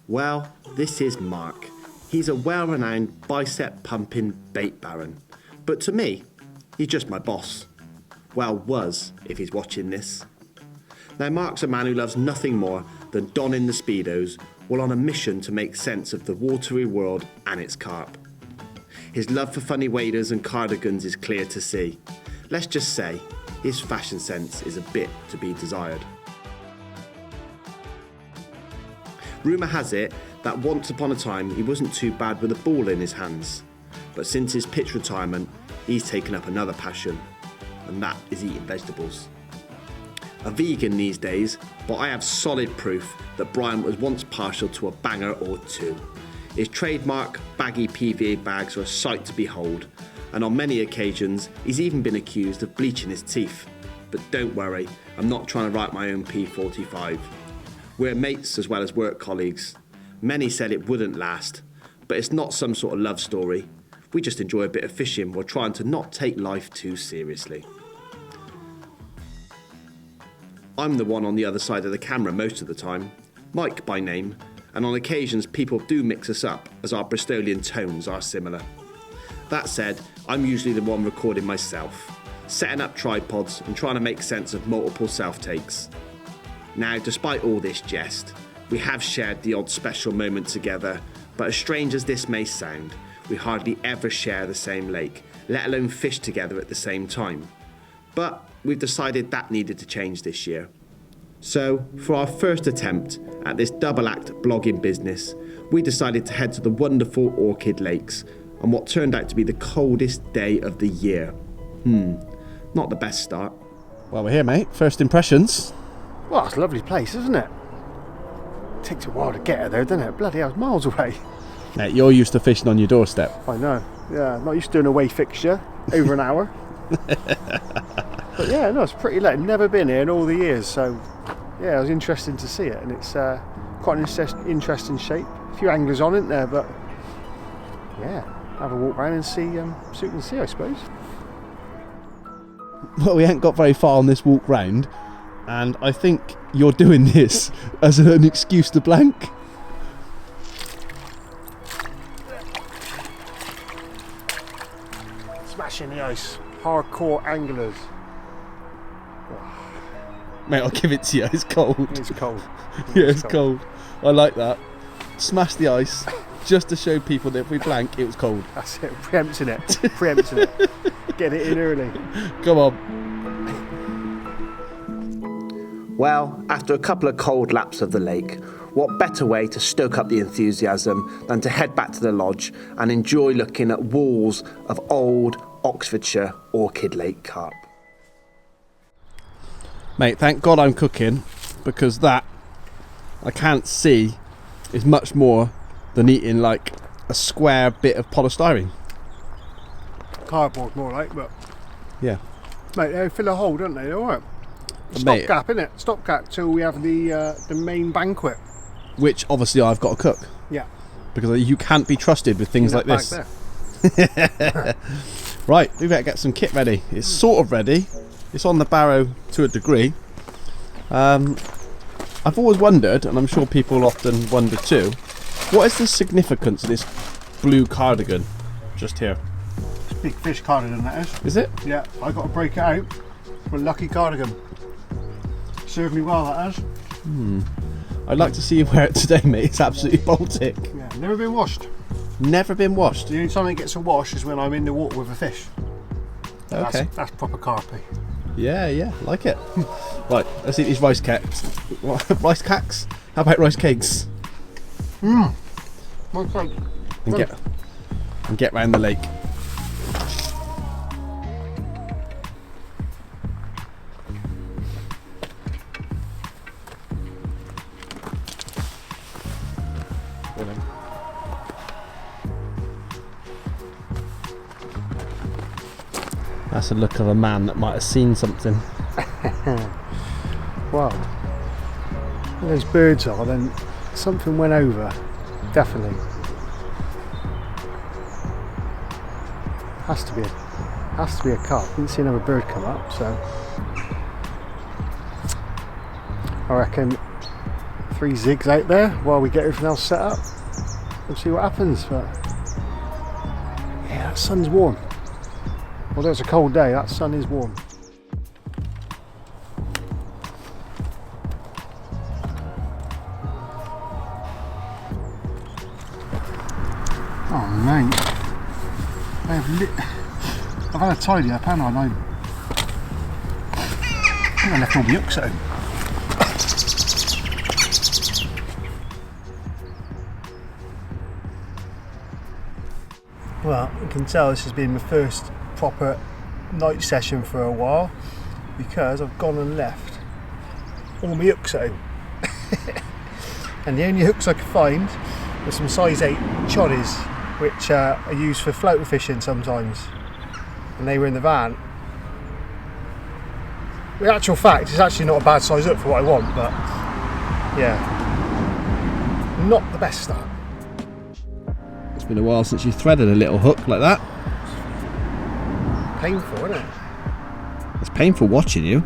Well, this is Mark. He's a well-renowned bicep-pumping bait baron. But to me, he's just my boss. Well, was, if he's watching this. Now, Mark's a man who loves nothing more than donning the Speedos while on a mission to make sense of the watery world and its carp. His love for funny waders and cardigans is clear to see. Let's just say, his fashion sense is a bit to be desired. Rumour has it that once upon a time he wasn't too bad with a ball in his hands. But since his pitch retirement, he's taken up another passion, and that is eating vegetables. A vegan these days, but I have solid proof that Bryant was once partial to a banger or two. His trademark baggy PVA bags are a sight to behold, and on many occasions he's even been accused of bleaching his teeth. But don't worry, I'm not trying to write my own P45. We're mates as well as work colleagues. Many said it wouldn't last, but it's not some sort of love story. We just enjoy a bit of fishing while trying to not take life too seriously. I'm the one on the other side of the camera most of the time, Mike by name, and on occasions people do mix us up as our Bristolian tones are similar. That said, I'm usually the one recording myself, setting up tripods and trying to make sense of multiple self-takes. Now, despite all this jest, we have shared the odd special moment together, but as strange as this may sound, we hardly ever share the same lake, let alone fish together at the same time. But we've decided that needed to change this year. So, for our first attempt at this double-act blogging business, we decided to head to the wonderful Orchid Lakes on what turned out to be the coldest day of the year. Not the best start. Well, we're here, mate. First impressions. Well, it's a lovely place, isn't it? Takes a while to get there, doesn't it? Bloody hell, it's miles away. Mate, you're used to fishing on your doorstep. I know. Yeah, not used to doing a away fixture over an hour. But yeah, no, it's pretty late. Never been here in all the years, so yeah, it was interesting to see it, and it's quite an interesting shape. A few anglers on, isn't there? But yeah, have a walk around and see what we can see, I suppose. Well, we ain't got very far on this walk round, and I think you're doing this as an excuse to blank. Smashing the ice. Hardcore anglers. Mate, I'll give it to you. It's cold. It's cold. Yeah, it's cold. I like that. Smash the ice just to show people that if we blank, it was cold. That's it. Preempting it. Preempting it. Get it in early. Come on. Well, after a couple of cold laps of the lake, what better way to stoke up the enthusiasm than to head back to the lodge and enjoy looking at walls of old Oxfordshire Orchid Lake carp. Mate, thank God I'm cooking, because that I can't see is much more than eating like a square bit of polystyrene. Cardboard more like, but Yeah. mate, they fill a hole, don't they? They're alright. Mate, Stopgap, innit? Stopgap till we have the main banquet. which obviously I've got to cook, Yeah. because you can't be trusted with things like Back this. there. Right, we better get some kit ready. It's sort of ready. It's on the barrow to a degree. I've always wondered, and I'm sure people often wonder too, what is the significance of this blue cardigan just here? It's big fish cardigan, that is. Is it? Yeah, I got to break it out for a lucky cardigan. Served me well, that has. I'd like to see you wear it today, mate. It's absolutely Baltic. Yeah, never been washed. Never been washed. The only time it gets a wash is when I'm in the water with a fish. Okay. That's proper carpy. Yeah, like it. Right, let's eat these rice cakes. Rice cakes? How about rice cakes? My God. And get round the lake. That's a look of a man that might have seen something. Wow. Where those birds are, then something went over. Definitely. Has to be a carp. Didn't see another bird come up, so I reckon 3 zigs out there while we get everything else set up and see what happens. But yeah, that sun's warm. Although it's a cold day, that sun is warm. Oh mate, I've had a tidy up, haven't I? I think I left all the hooks at home. Well, you can tell this has been my first proper night session for a while because I've gone and left all my hooks at home. And the only hooks I could find were some size 8 choddies, which are used for floater fishing sometimes, and they were in the van. In actual fact, it's actually not a bad size hook for what I want, but yeah, not the best start. It's been a while since you threaded a little hook like that. Painful, isn't it? It's painful watching you.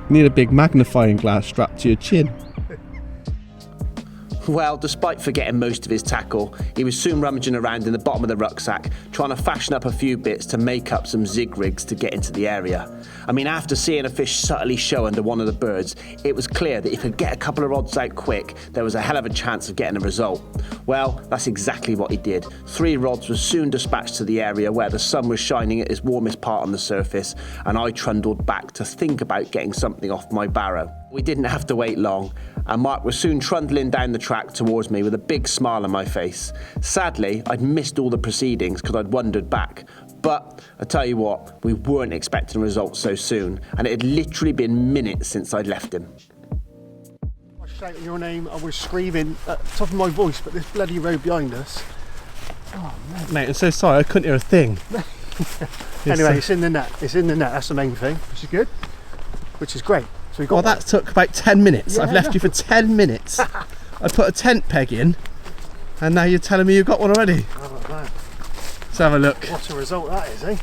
You need a big magnifying glass strapped to your chin. Well, despite forgetting most of his tackle, he was soon rummaging around in the bottom of the rucksack, trying to fashion up a few bits to make up some zig rigs to get into the area. I mean, after seeing a fish subtly show under one of the birds, it was clear that if he could get a couple of rods out quick, there was a hell of a chance of getting a result. Well, that's exactly what he did. 3 rods were soon dispatched to the area where the sun was shining at its warmest part on the surface, and I trundled back to think about getting something off my barrow. We didn't have to wait long, and Mark was soon trundling down the track towards me with a big smile on my face. Sadly, I'd missed all the proceedings because I'd wandered back. But I tell you what, we weren't expecting results so soon, and it had literally been minutes since I'd left him. I was shouting your name, I was screaming at the top of my voice, but this bloody road behind us. Oh man. Mate, I'm so sorry, I couldn't hear a thing. Anyway, it's in the net. It's in the net, that's the main thing, which is good, which is great. So we got that took about 10 minutes. Yeah, I've left you for 10 minutes. I put a tent peg in, and now you're telling me you've got one already. How about that? Let's have a look. What a result that is, eh?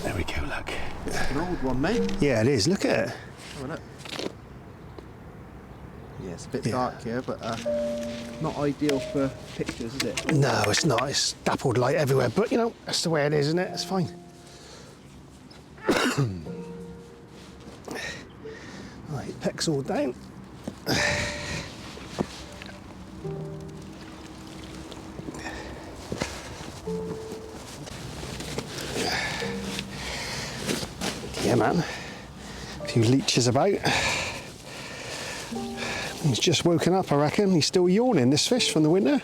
There we go, look. It's an old one, mate. Yeah, it is. Look at it. Oh, look. Yeah, it's a bit dark here, but not ideal for pictures, is it? No, it's not. It's dappled light everywhere, but you know, that's the way it is, isn't it? It's fine. Right, peck's all down. Yeah, man. A few leeches about. He's just woken up, I reckon. He's still yawning, this fish, from the winter.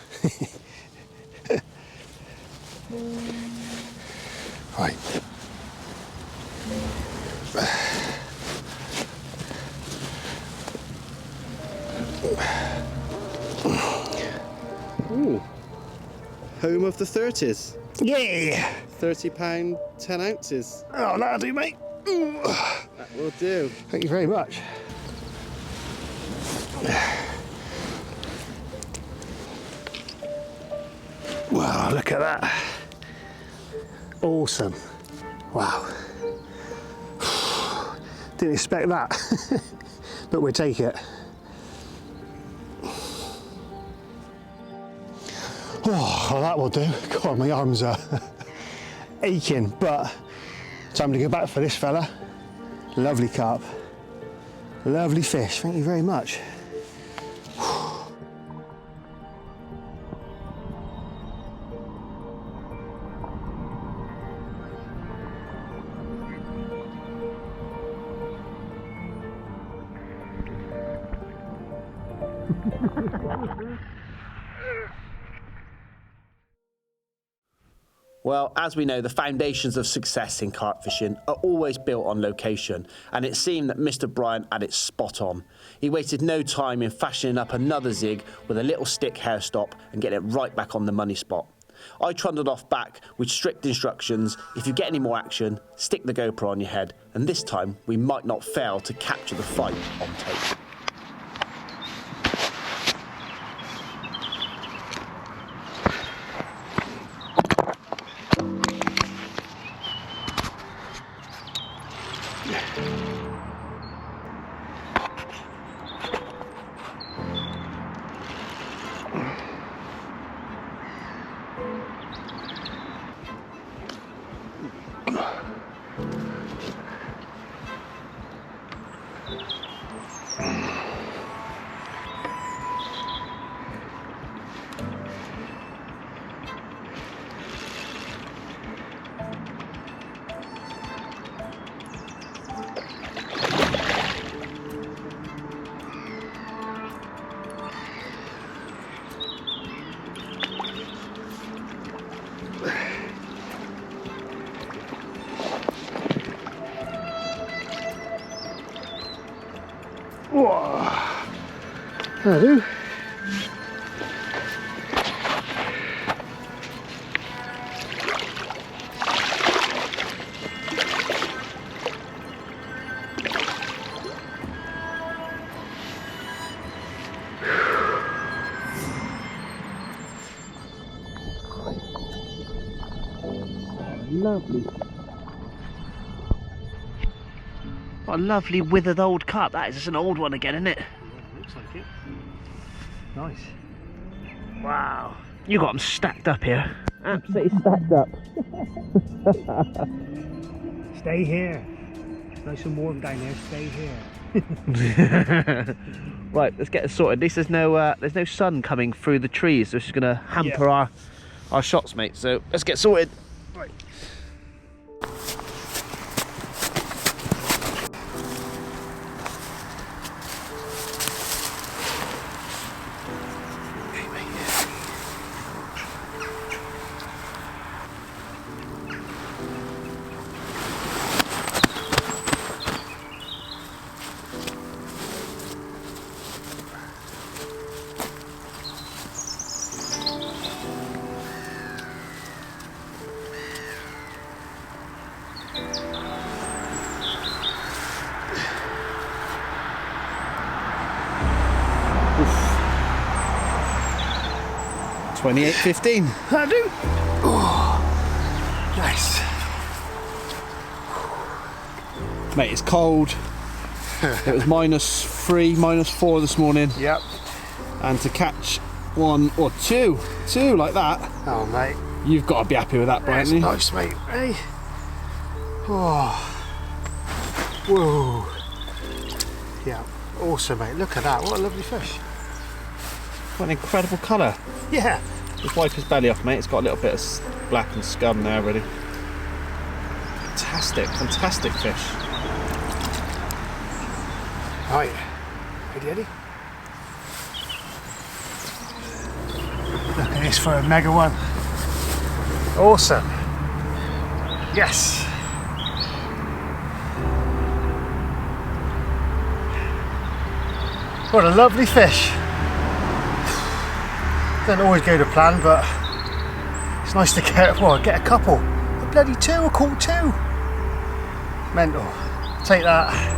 Right. Ooh. Home of the 30s. Yeah! £30, 10 ounces. Oh, that'll do, mate. Ooh. That will do. Thank you very much. Wow, look at that. Awesome. Wow. Didn't expect that, but we'll take it. Oh, well, that will do. God, my arms are aching, but time to go back for this fella. Lovely carp. Lovely fish, thank you very much. Well, as we know, the foundations of success in carp fishing are always built on location, and it seemed that Mr. Bryant had it spot on. He wasted no time in fashioning up another zig with a little stick hair stop and getting it right back on the money spot. I trundled off back with strict instructions: if you get any more action, stick the GoPro on your head, and this time we might not fail to capture the fight on tape. Whoa. That'll do. Lovely. What a lovely withered old carp that is. It's an old one again, isn't it? Yeah, looks like it. Nice. Wow. You got them stacked up here. Absolutely stacked up. Stay here. It's nice and warm down there. Stay here. Right, let's get this sorted. At least there's no sun coming through the trees, so it's just going to hamper our shots, mate. So let's get sorted. Right. Oof. 28.15. That'll do. Oh, nice. Mate, it's cold. It was -3, -4 this morning. Yep. And to catch one or two like that, Oh, mate. you've got to be happy with that, Bryant. That's nice, mate. Hey. Oh. Whoa. Yeah. Awesome, mate. Look at that. What a lovely fish. What an incredible colour. Yeah. Just wipe his belly off, mate. It's got a little bit of black and scum there already. Fantastic fish. Right. Ready, Eddie? Look at this for a mega one. Awesome. Yes. What a lovely fish. Don't always go to plan, but it's nice to get a couple. A bloody two, I caught two. Mental. Take that.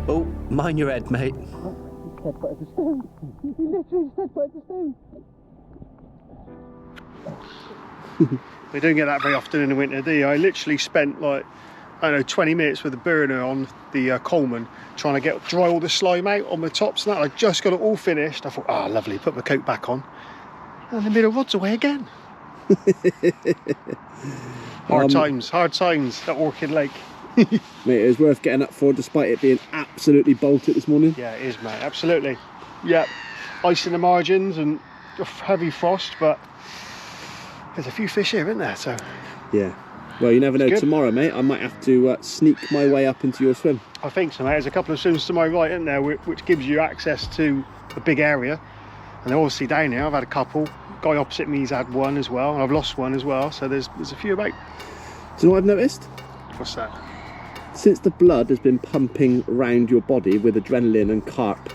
Oh, mind your head, mate. We don't get that very often in the winter, do you? I literally spent like, I don't know, 20 minutes with a burner on the Coleman trying to get dry all the slime out on the tops and that. I just got it all finished. I thought, ah, lovely, put my coat back on. And the middle rod's away again. Hard times at Orchid Lake. Mate, it was worth getting up for despite it being absolutely bolted this morning. Yeah, it is, mate, absolutely. Yep, ice in the margins and heavy frost, but there's a few fish here, isn't there? So Yeah. Well, you never know. good. Tomorrow, mate, I might have to sneak my way up into your swim. I think so, mate. There's a couple of swims to my right, isn't there, which gives you access to a big area. And they're obviously down here. I've had a couple. Guy opposite me's had one as well, and I've lost one as well. So there's a few about. Do you know what I've noticed? What's that? Since the blood has been pumping round your body with adrenaline and carp,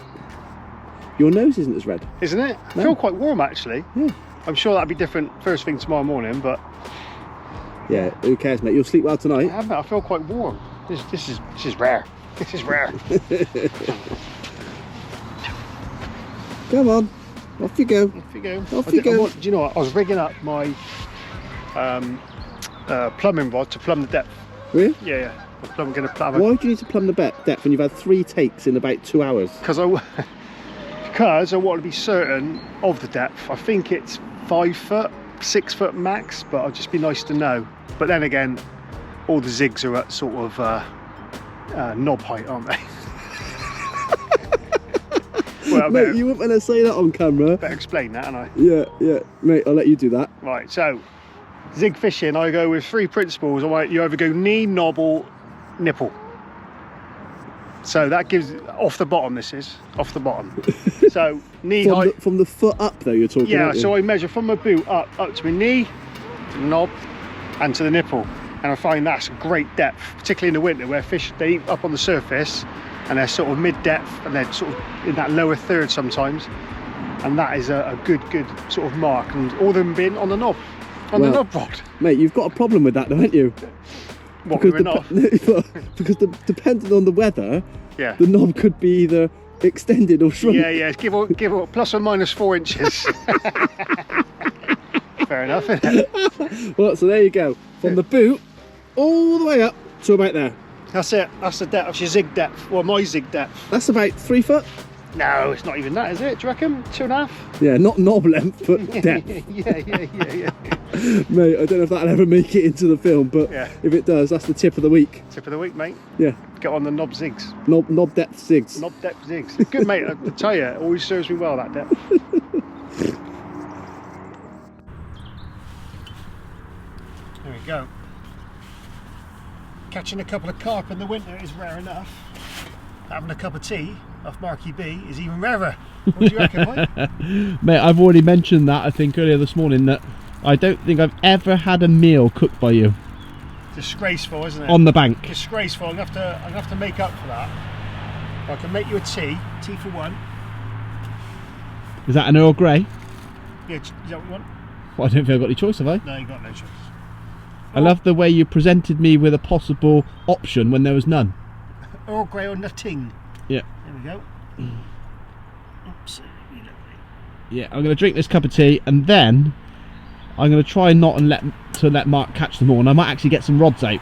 Your nose isn't as red. Isn't it? I feel quite warm actually. Yeah. I'm sure that'll be different first thing tomorrow morning, but Yeah, who cares, mate? You'll sleep well tonight. I feel quite warm. This is rare. This is rare. Come on, off you go. Off you go. Off you go. Do you know what? I was rigging up my plumbing rod to plumb the depth. Really? Yeah. I'm going to plumb it. Why do you need to plumb the depth when you've had 3 takes in about 2 hours? Because I want to be certain of the depth. I think it's 5 foot, 6 foot max, but it'll just be nice to know. But then again, all the zigs are at sort of knob height, aren't they? Well, mate, you weren't going to say that on camera. Better explain that, haven't I? Yeah, mate, I'll let you do that. Right, so zig fishing, I go with 3 principles. You either go knee, knob, or nipple. So that gives off the bottom. This is off the bottom. So knee height from the foot up, though. You're talking. Yeah. So I measure from my boot up to my knee, to the knob, and to the nipple. And I find that's a great depth, particularly in the winter where fish, they eat up on the surface and they're sort of mid-depth and they're sort of in that lower third sometimes. And that is a good sort of mark. And all of them been on the knob, the knob rod. Mate, you've got a problem with that, haven't you? What, because depending on the weather, yeah, the knob could be either extended or shrunk. Yeah, give or plus or minus 4 inches. Fair enough, isn't it? Well, so there you go. From the boot all the way up to about there. That's it. That's the depth. That's your zig depth. Well, my zig depth. That's about 3 foot. No, it's not even that, is it? Do you reckon? 2.5? Yeah, not knob length, but depth. yeah. Mate, I don't know if that'll ever make it into the film, but if it does, that's the tip of the week. Tip of the week, mate. Yeah. Get on the knob zigs. Knob depth zigs. Knob depth zigs. Good, mate. I tell you, it always serves me well, that depth. There we go. Catching a couple of carp in the winter is rare enough. Having a cup of tea off Marky B is even rarer. What do you reckon, Mike? Mate, I've already mentioned that, I think, earlier this morning, that I don't think I've ever had a meal cooked by you. Disgraceful, isn't it? On the bank. Disgraceful. I'm gonna have to make up for that. I can make you a tea for one. Is that an Earl Grey? Yeah, is that what you want? Well, I don't think I've got any choice, have I? No, you got no choice. I love the way you presented me with a possible option when there was none. Earl Grey or nothing. Yeah. There we go. Absolutely lovely. Yeah, I'm going to drink this cup of tea and then I'm going to try not and let Mark catch them all, and I might actually get some rods out.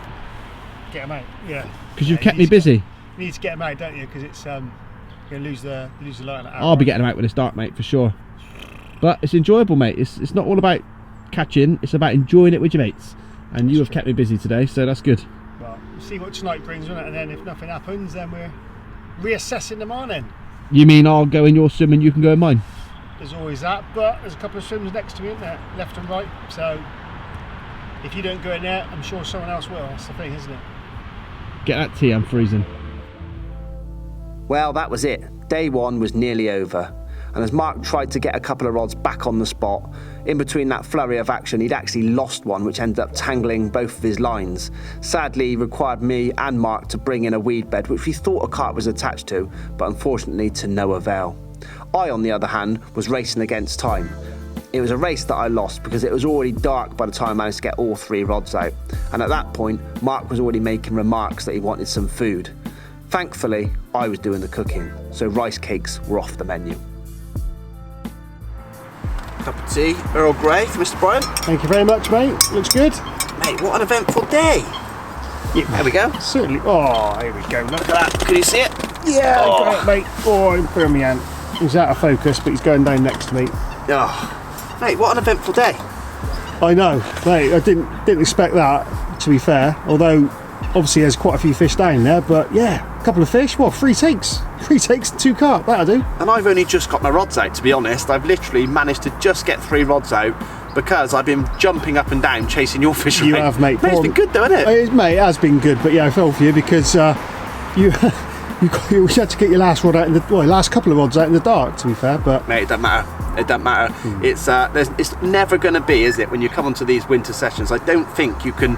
Get them out, yeah. Because you've kept me busy. You need to get them out, don't you? Because it's you're going to lose the light on that. I'll be getting them out with this dark, mate, for sure. But it's enjoyable, mate. It's not all about catching, it's about enjoying it with your mates. And you have kept me busy today, so that's good. Well, we'll see what tonight brings, won't it? And then if nothing happens, then we're reassessing the morning. You mean I'll go in your swim and you can go in mine? There's always that, but there's a couple of swims next to me, isn't there? Left and right. So if you don't go in there, I'm sure someone else will. That's the thing, isn't it? Get that tea, I'm freezing. Well, that was it. Day one was nearly over. And as Mark tried to get a couple of rods back on the spot, in between that flurry of action, he'd actually lost one, which ended up tangling both of his lines. Sadly, he required me and Mark to bring in a weed bed, which we thought a carp was attached to, but unfortunately to no avail. I, on the other hand, was racing against time. It was a race that I lost because it was already dark by the time I managed to get all 3 rods out. And at that point, Mark was already making remarks that he wanted some food. Thankfully, I was doing the cooking, so rice cakes were off the menu. Cup of tea, Earl Grey for Mr. Bryant. Thank you very much, mate. Looks good. Mate, what an eventful day. Yeah, there we go. Certainly. Oh, here we go. Look at that. Can you see it? Yeah, great, mate. Oh, I'm putting my hand. He's out of focus, but he's going down next to me. Oh, mate, what an eventful day. I know, mate. I didn't expect that, to be fair. Although, obviously, there's quite a few fish down there. But yeah, a couple of fish. What, 3 takes? 3 takes, 2 carp. That'll do. And I've only just got my rods out, to be honest. I've literally managed to just get 3 rods out because I've been jumping up and down chasing your fish. You have, mate. Mate, it's been good, though, hasn't it? Mate, it has been good. But yeah, I fell for you because you had to get your last rod out last couple of rods out in the dark, to be fair. But mate, it doesn't matter. It doesn't matter. It's never going to be, is it? When you come onto these winter sessions, I don't think you can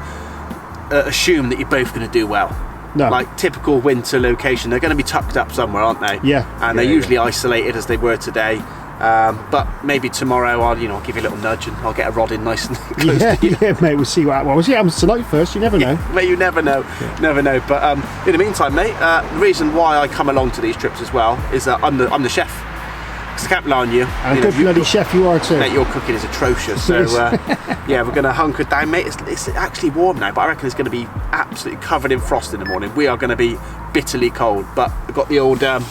assume that you're both going to do well. No. Like typical winter location. They're going to be tucked up somewhere, aren't they? Yeah. And they're usually isolated as they were today. But maybe tomorrow I'll give you a little nudge and I'll get a rod in nice and close to you. Yeah, mate, we'll see what happens. We'll see what happens tonight first, you never know. Mate, you never know. Never know. But in the meantime, mate, the reason why I come along to these trips as well is that I'm the chef. Because I can't rely on you. And good bloody chef you are too. Mate, your cooking is atrocious. So yeah, we're going to hunker down, mate. It's actually warm now, but I reckon it's going to be absolutely covered in frost in the morning. We are going to be bitterly cold. But we've got the old, the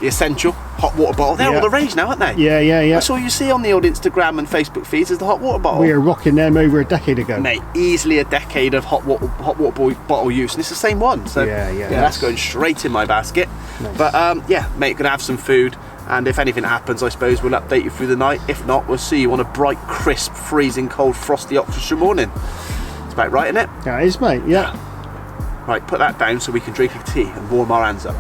essential hot water bottle. They're all the rage now, aren't they? Yeah. That's all you see on the old Instagram and Facebook feeds is the hot water bottle. We were rocking them over a decade ago. Mate, easily a decade of hot water bottle use, and it's the same one. So yeah, that's going straight in my basket. Nice. But yeah, mate, gonna have some food. And if anything happens, I suppose we'll update you through the night. If not, we'll see you on a bright, crisp, freezing cold, frosty Oxfordshire morning. It's about right, isn't it? That is, mate, yeah. Right, put that down so we can drink a tea and warm our hands up.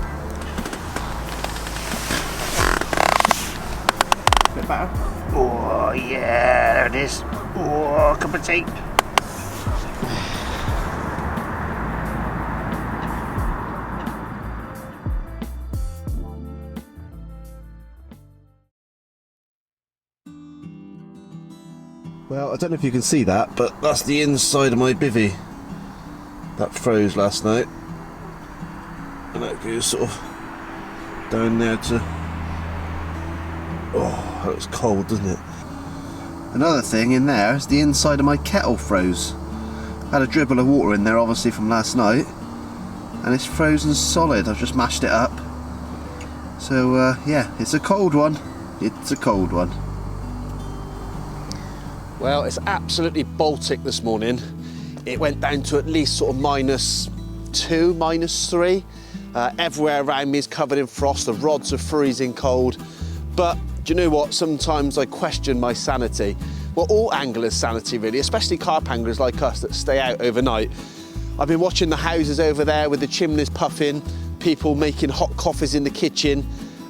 Bit better? Oh, yeah, there it is. Oh, cup of tea. Well, I don't know if you can see that, but that's the inside of my bivvy. That froze last night. And that goes sort of down there to... Oh, that looks cold, doesn't it? Another thing in there is the inside of my kettle froze. I had a dribble of water in there, obviously, from last night. And it's frozen solid. I've just mashed it up. So, yeah, it's a cold one. It's a cold one. Well, it's absolutely Baltic this morning. It went down to at least sort of -2, -3. Everywhere around me is covered in frost. The rods are freezing cold. But do you know what? Sometimes I question my sanity. Well, all anglers' sanity really, especially carp anglers like us that stay out overnight. I've been watching the houses over there with the chimneys puffing, people making hot coffees in the kitchen.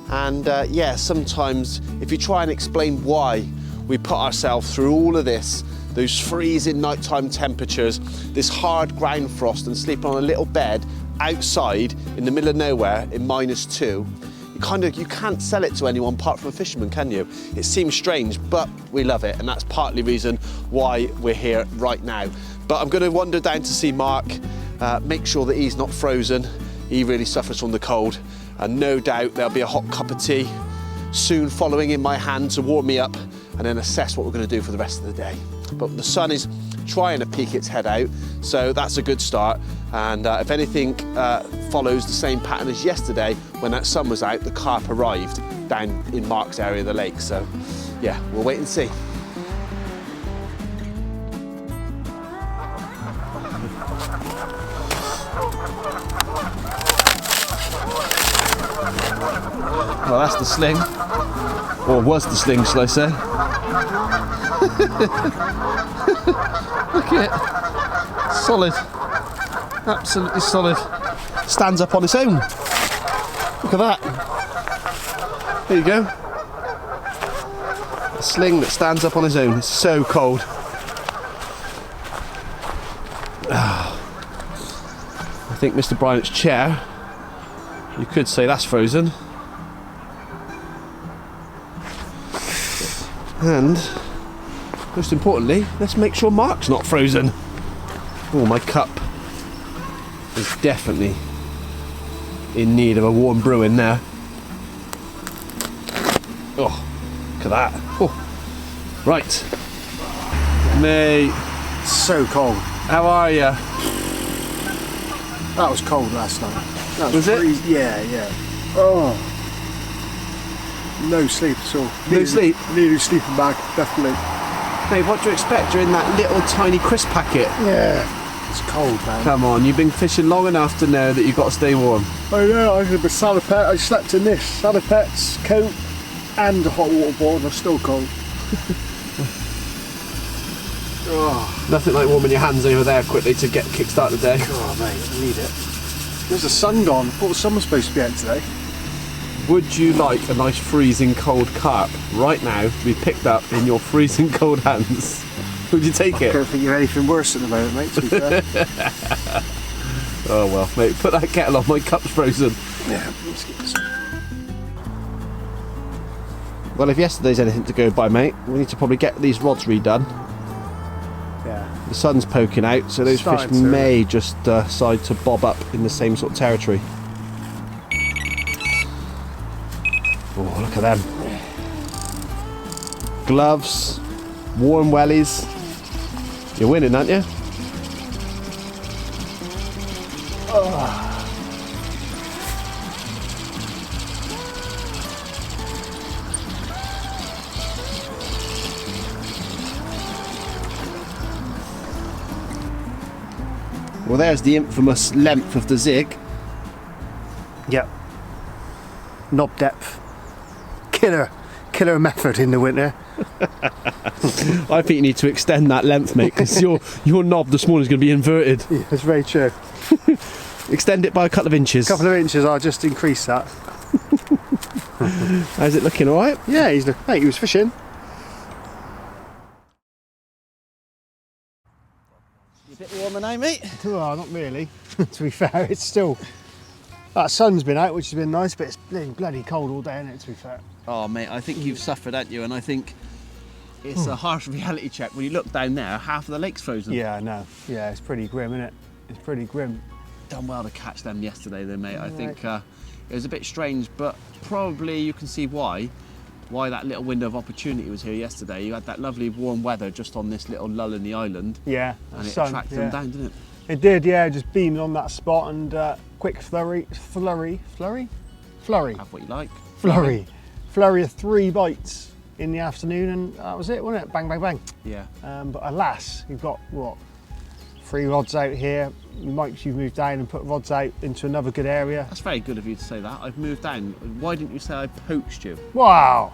And yeah, sometimes if you try and explain why we put ourselves through all of this, those freezing nighttime temperatures, this hard ground frost, and sleeping on a little bed outside in the middle of nowhere in -2, you can't sell it to anyone apart from a fisherman, can you? It seems strange, but we love it, and that's partly the reason why we're here right now. But I'm going to wander down to see Mark, make sure that he's not frozen. He really suffers from the cold, and no doubt there'll be a hot cup of tea soon following in my hand to warm me up, and then assess what we're going to do for the rest of the day. But the sun is trying to peek its head out, so that's a good start. And if anything follows the same pattern as yesterday, when that sun was out, the carp arrived down in Mark's area of the lake. So yeah, we'll wait and see. Well, that's the sling. Or was the sling, shall I say? Look at it. Solid. Absolutely solid. Stands up on its own. Look at that. There you go. A sling that stands up on its own. It's so cold. I think Mr. Bryant's chair, you could say that's frozen. And most importantly, let's make sure Mark's not frozen. Oh, my cup is definitely in need of a warm brew in there. Oh, look at that. Oh. Right. Mate. So cold. How are you? That was cold last night. That Was it? Yeah. Oh. No sleep at all. No sleep? Needed a sleeping bag, definitely. Mate, what do you expect? You're in that little tiny crisp packet. Yeah. It's cold, man. Come on, you've been fishing long enough to know that you've got to stay warm. I know, I had a salopette. I slept in this. Salopettes, coat, and a hot water bottle, and I'm still cold. Oh. Nothing like warming your hands over there quickly to kickstart the day. Oh, mate, I need it. There's the sun gone. I thought the sun was supposed to be out today. Would you like a nice freezing cold carp right now to be picked up in your freezing cold hands? Would you take it? I don't think you're anything worse at the moment, mate, to be fair. Oh well, mate, put that kettle on, my cup's frozen. Yeah, let's get this. Well, if yesterday's anything to go by, mate, we need to probably get these rods redone. Yeah. The sun's poking out, so those fish Starting to, may just decide to bob up in the same sort of territory. Oh, look at them. Gloves, warm wellies. You're winning, aren't you? Well, there's the infamous length of the zig. Yep. Knob depth. Killer method in the winter. I think you need to extend that length, mate, because your knob this morning is going to be inverted. Yeah, that's very true. Extend it by a couple of inches. A couple of inches, I'll just increase that. How's it looking, alright? Yeah, mate, he was fishing. You a bit warmer now, mate? Well, not really. To be fair, it's still... That sun's been out, which has been nice, but it's been bloody cold all day, isn't it, to be fair? Oh, mate, I think you've suffered, haven't you? And I think it's a harsh reality check. When you look down there, half of the lake's frozen. Yeah, I know. Yeah, it's pretty grim, isn't it? It's pretty grim. Done well to catch them yesterday, though, mate. I think it was a bit strange, but probably you can see why that little window of opportunity was here yesterday. You had that lovely warm weather just on this little lull in the island. Yeah, and it sun, attracted them down, didn't it? It did, yeah, just beamed on that spot and quick flurry. Have what you like. Flurry of 3 bites in the afternoon, and that was it, wasn't it? Bang, bang, bang. Yeah. But alas, you've got, what, 3 rods out here. You've moved down and put rods out into another good area. That's very good of you to say that. I've moved down. Why didn't you say I poached you? Wow.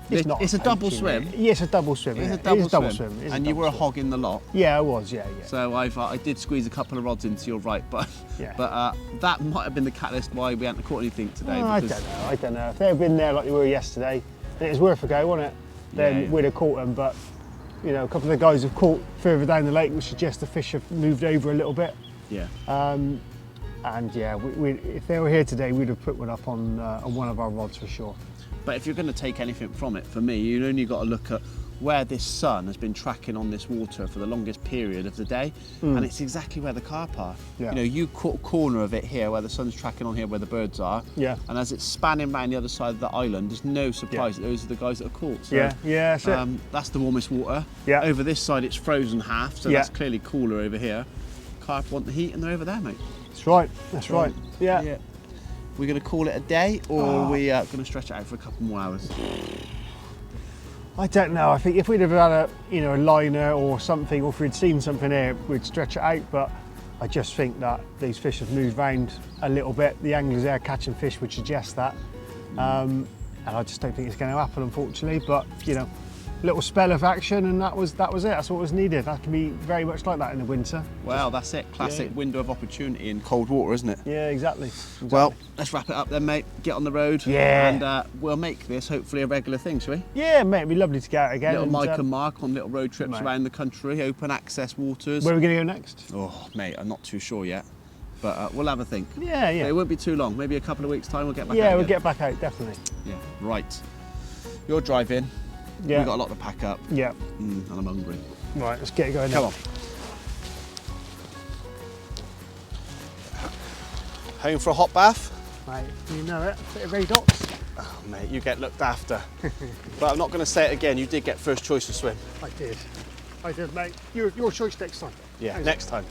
It's a double swim. Yeah, it's a double swim. It's Yeah. a double It is a swim. It is And a you double were a swim. hog in the lot. Yeah, I was, yeah. So I did squeeze a couple of rods into your right, but Yeah. that might have been the catalyst why we hadn't caught anything today. Oh, I don't know. If they had been there like they were yesterday, then it was worth a go, wasn't it? Then Yeah. we'd have caught them, but you know, a couple of the guys have caught further down the lake, which suggests the fish have moved over a little bit. Yeah. And yeah, if they were here today, we'd have put one up on one of our rods for sure. But if you're going to take anything from it, for me, you've only got to look at where this sun has been tracking on this water for the longest period of the day, and it's exactly where the carp are. Yeah. You know, you caught a corner of it here where the sun's tracking on here where the birds are, Yeah. and as it's spanning around the other side of the island, there's no surprise that those are the guys that are caught. So, Yeah, that's it. that's the warmest water. Yeah. Over this side it's frozen half, so Yeah. that's clearly cooler over here. Carp want the heat and they're over there, mate. That's right. That's right. Yeah. We're going to call it a day, or are we going to stretch it out for a couple more hours? I don't know. I think if we'd have had a liner or something, or if we'd seen something here, we'd stretch it out. But I just think that these fish have moved round a little bit. The anglers there catching fish would suggest that, and I just don't think it's going to happen, unfortunately. But little spell of action, and that was it. That's what was needed. That can be very much like that in the winter. Well, that's it. Classic window of opportunity in cold water, isn't it? Yeah, exactly. Well, let's wrap it up then, mate. Get on the road. Yeah. And we'll make this hopefully a regular thing, shall we? Yeah, mate, it'd be lovely to get out again. Little Mike and Mark on little road trips mate. around the country, open access waters. Where are we going to go next? Oh, mate, I'm not too sure yet. But we'll have a think. Yeah. It won't be too long. Maybe a couple of weeks' time we'll get back out Yeah, we'll again. get back out, definitely. Yeah, right. You're driving. Yeah. We've got a lot to pack up. Yeah. And I'm hungry. Right, let's get it going. Come on. Home for a hot bath? Mate, you know it. Bit of Radox. Oh, mate, you get looked after. But I'm not going to say it again. You did get first choice to swim. I did, mate. Your choice next time. Yeah, next time.